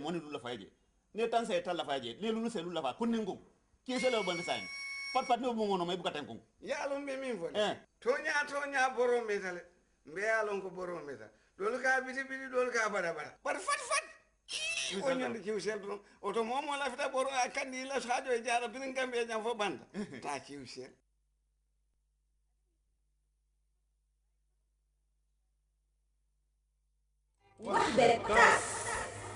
woni lu la faje ne tan se tal la faje le lu se lu la fa kunningu ki se le bonde sain pat no mo ngono may bu katen ko yalon be min fo tonya boro metale mbe yalon ko boro metale dol ka biti dol ka bada par fat o nyande ci sel don oto momo la fita boro kandi la sadio e jara bin gambe jam fo banda ta ci sel.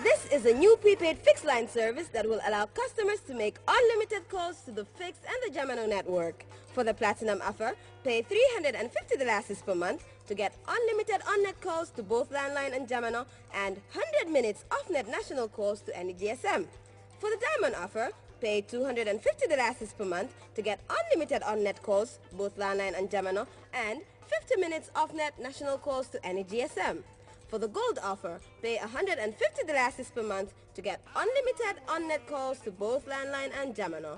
This is a new prepaid fixed line service that will allow customers to make unlimited calls to the fixed and the Gemino network. For the Platinum offer, pay $350 per month to get unlimited on-net calls to both landline and Gemino and 100 minutes off-net national calls to any GSM. For the Diamond offer, pay $250 per month to get unlimited on-net calls, both landline and Gemino, and 50 minutes off-net national calls to any GSM. For the Gold offer, pay $150 per month to get unlimited on-net calls to both landline and Gemino.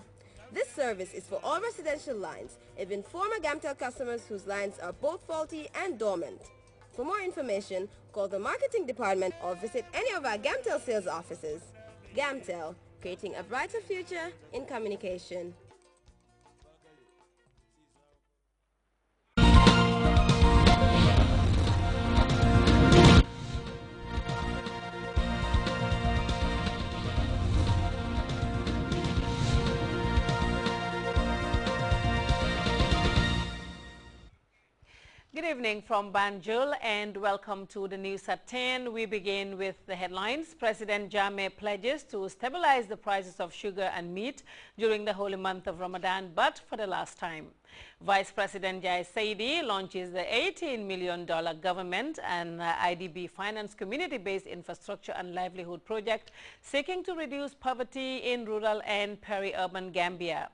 This service is for all residential lines, even former Gamtel customers whose lines are both faulty and dormant. For more information, call the marketing department or visit any of our Gamtel sales offices. Gamtel, creating a brighter future in communication. Good evening from Banjul and welcome to the news at 10. We begin with the headlines. President Jammeh pledges to stabilize the prices of sugar and meat during the holy month of Ramadan, but for the last time. Vice President Jai Saidi launches the $18 million government and IDB finance community-based infrastructure and livelihood project seeking to reduce poverty in rural and peri-urban Gambia.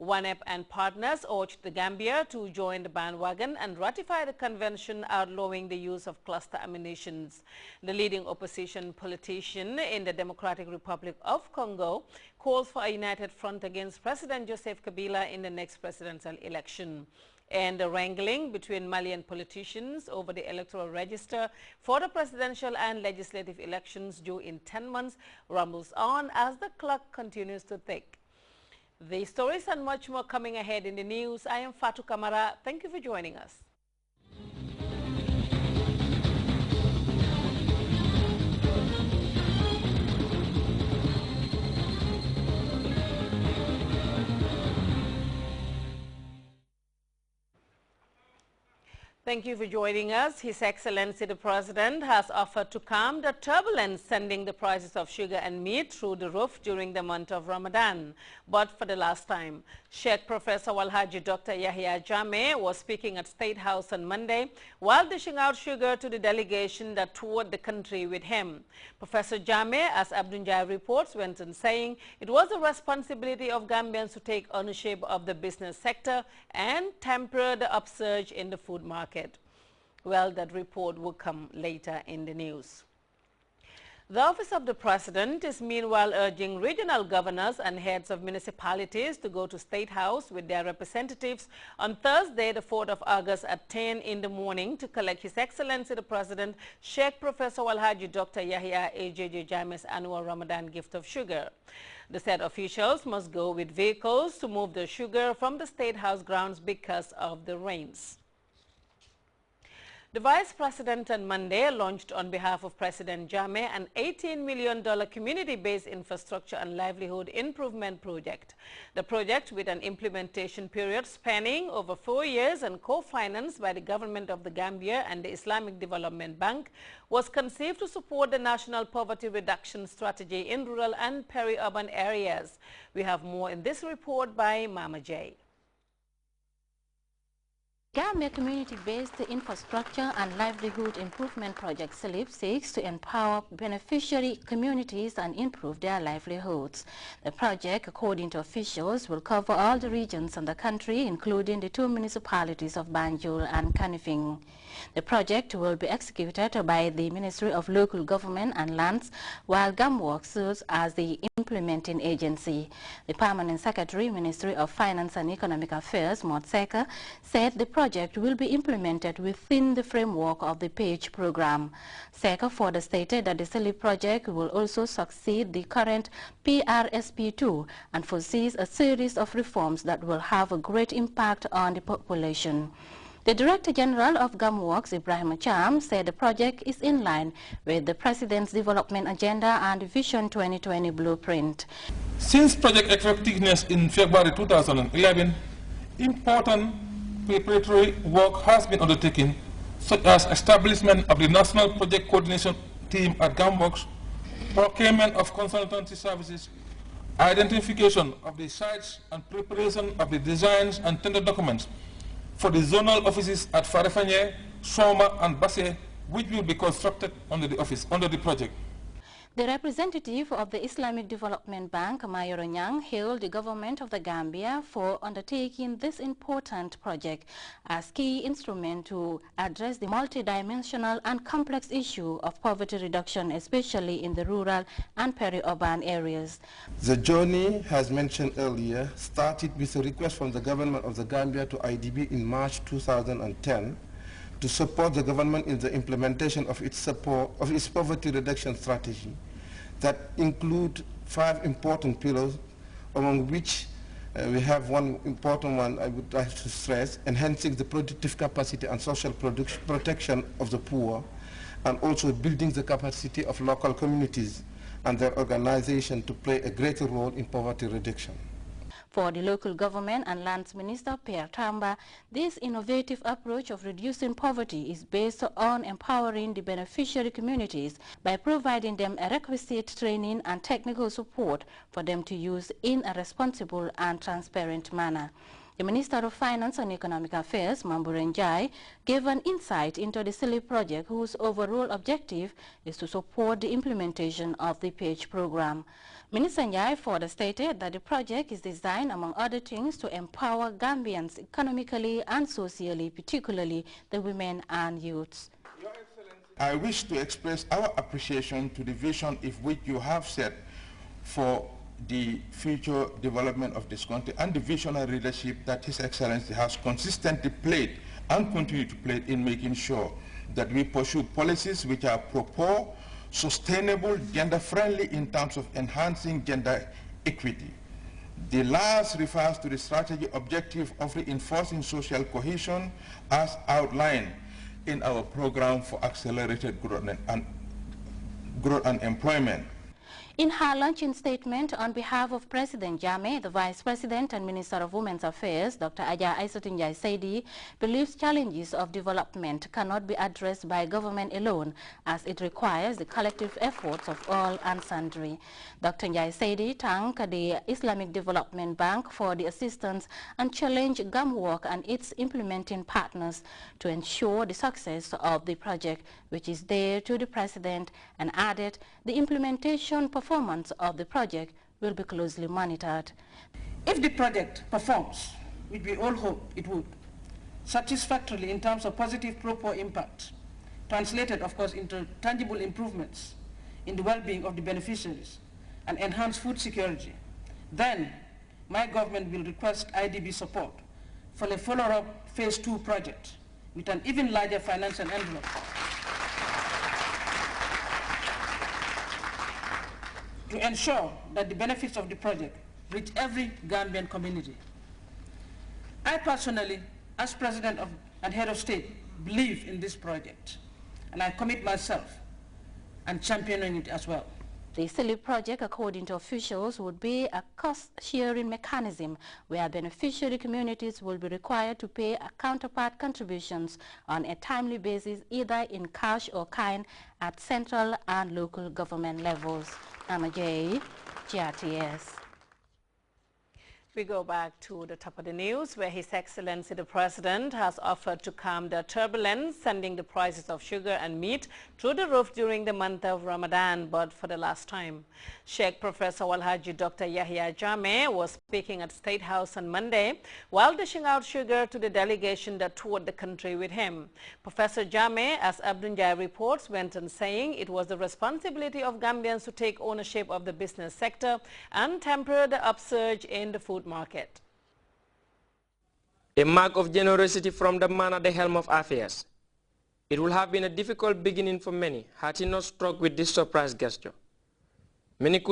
ONEP and partners urged the Gambia to join the bandwagon and ratify the convention outlawing the use of cluster ammunitions. The leading opposition politician in the Democratic Republic of Congo calls for a united front against President Joseph Kabila in the next presidential election. And the wrangling between Malian politicians over the electoral register for the presidential and legislative elections due in 10 months rumbles on as the clock continues to tick. These stories and much more coming ahead in the news. I am Fatou Kamara. Thank you for joining us. Thank you for joining us. His Excellency the President has offered to calm the turbulence sending the prices of sugar and meat through the roof during the month of Ramadan. But for the last time, Sheikh Professor Walhaji Dr. Yahya Jammeh was speaking at State House on Monday while dishing out sugar to the delegation that toured the country with him. Professor Jammeh, as Abdunjai reports, went on saying it was the responsibility of Gambians to take ownership of the business sector and temper the upsurge in the food market. Well, that report will come later in the news. The Office of the President is meanwhile urging regional governors and heads of municipalities to go to State House with their representatives on Thursday, the 4th of August at 10 in the morning to collect His Excellency the President, Sheikh Professor Walhaji Dr. Yahya AJJ Jammeh's annual Ramadan gift of sugar. The said officials must go with vehicles to move the sugar from the State House grounds because of the rains. The Vice President on Monday launched on behalf of President Jammeh an $18 million community-based infrastructure and livelihood improvement project. The project, with an implementation period spanning over 4 years and co-financed by the government of the Gambia and the Islamic Development Bank, was conceived to support the national poverty reduction strategy in rural and peri-urban areas. We have more in this report by Mama J. Gambia Community-Based Infrastructure and Livelihood Improvement Project SLIP seeks to empower beneficiary communities and improve their livelihoods. The project, according to officials, will cover all the regions in the country, including the 2 municipalities of Banjul and Kanifing. The project will be executed by the Ministry of Local Government and Lands, while GAMWORK serves as the implementing agency. The Permanent Secretary, Ministry of Finance and Economic Affairs, Motseka, said the project will be implemented within the framework of the PAGE program. SEC further stated that the SELIP project will also succeed the current PRSP2 and foresees a series of reforms that will have a great impact on the population. The Director General of GAMWorks, Ibrahim Acham, said the project is in line with the President's development agenda and Vision 2020 blueprint. Since project effectiveness in February 2011, important preparatory work has been undertaken, such as establishment of the National Project Coordination Team at GAMWorks, procurement of consultancy services, identification of the sites and preparation of the designs and tender documents for the zonal offices at Farefanye, Soma and Basse, which will be constructed under the project. The representative of the Islamic Development Bank, Mayoro Nyang, hailed the government of the Gambia for undertaking this important project as key instrument to address the multidimensional and complex issue of poverty reduction, especially in the rural and peri-urban areas. The journey, as mentioned earlier, started with a request from the government of the Gambia to IDB in March 2010 to support the government in the implementation of its poverty reduction strategy that include 5 important pillars, among which we have one important one I would like to stress: enhancing the productive capacity and social protection of the poor, and also building the capacity of local communities and their organization to play a greater role in poverty reduction. For the local government and lands minister, Pierre Tamba, this innovative approach of reducing poverty is based on empowering the beneficiary communities by providing them a requisite training and technical support for them to use in a responsible and transparent manner. The Minister of Finance and Economic Affairs, Mamburen Njai, gave an insight into the SELIP project, whose overall objective is to support the implementation of the PAGE program. Minister Njai further stated that the project is designed, among other things, to empower Gambians economically and socially, particularly the women and youths. I wish to express our appreciation to the vision which you have set for the future development of this country and the visionary leadership that His Excellency has consistently played and continue to play in making sure that we pursue policies which are pro-poor, sustainable, gender-friendly in terms of enhancing gender equity. The last refers to the strategy objective of reinforcing social cohesion as outlined in our program for accelerated growth and employment. In her launching statement on behalf of President Jammeh, the Vice President and Minister of Women's Affairs, Dr. Aja Aissatou Njie Saidi, believes challenges of development cannot be addressed by government alone, as it requires the collective efforts of all and sundry. Dr. Njie Saidi thanked the Islamic Development Bank for the assistance and challenged GAMWorks and its implementing partners to ensure the success of the project, which is dear to the President, and added the implementation performance of the project will be closely monitored. If the project performs, which we all hope it would, satisfactorily in terms of positive pro-poor impact, translated of course into tangible improvements in the well-being of the beneficiaries and enhanced food security, then my government will request IDB support for a follow-up phase 2 project with an even larger financial envelope to ensure that the benefits of the project reach every Gambian community. I personally, as President and Head of State, believe in this project, and I commit myself and championing it as well. The SELIP project, according to officials, would be a cost-sharing mechanism where beneficiary communities will be required to pay counterpart contributions on a timely basis, either in cash or kind, at central and local government levels. Anna J, GRTS. We go back to the top of the news, where His Excellency the President has offered to calm the turbulence, sending the prices of sugar and meat through the roof during the month of Ramadan, but for the last time. Sheikh Professor Walhaji Dr. Yahya Jammeh was speaking at State House on Monday while dishing out sugar to the delegation that toured the country with him. Professor Jammeh, as Abdul Njai reports, went on saying it was the responsibility of Gambians to take ownership of the business sector and temper the upsurge in the food market. a mark of generosity from the man at the helm of affairs. It would have been a difficult beginning for many had he not struck with this surprise gesture. Many could